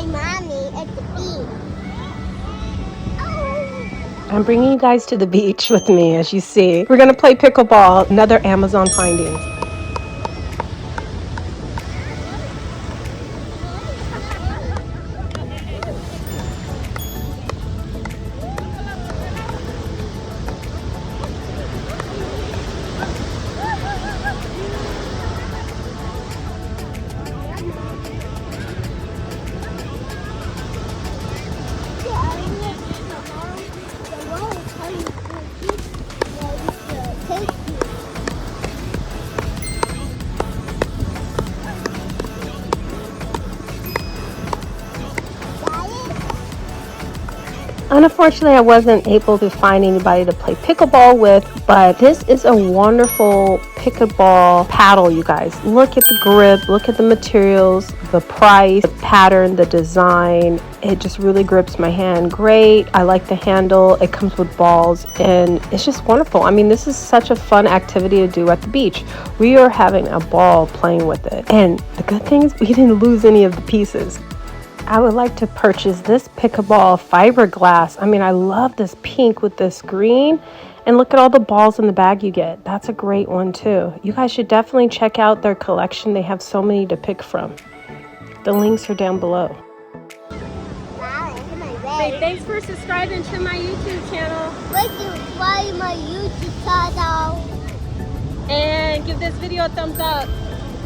my mommy at the beach. I'm bringing you guys to the beach with me, as you see. We're gonna play pickleball, another Amazon finding. Unfortunately, I wasn't able to find anybody to play pickleball with, but this is a wonderful pickleball paddle, you guys. Look at the grip, look at the materials, the price, the pattern, the design. It just really grips my hand great. I like the handle. It comes with balls, and it's just wonderful. I mean, this is such a fun activity to do at the beach. We are having a ball playing with it, and the good thing is we didn't lose any of the pieces. I would like to purchase this pickleball fiberglass. I mean, I love this pink with this green. And look at all the balls in the bag you get. That's a great one too. You guys should definitely check out their collection. They have so many to pick from. The links are down below. Say thanks for subscribing to my YouTube channel. Subscribe my YouTube channel. And give this video a thumbs up.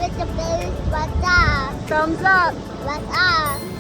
With the bell, what's up? Thumbs up. What's up?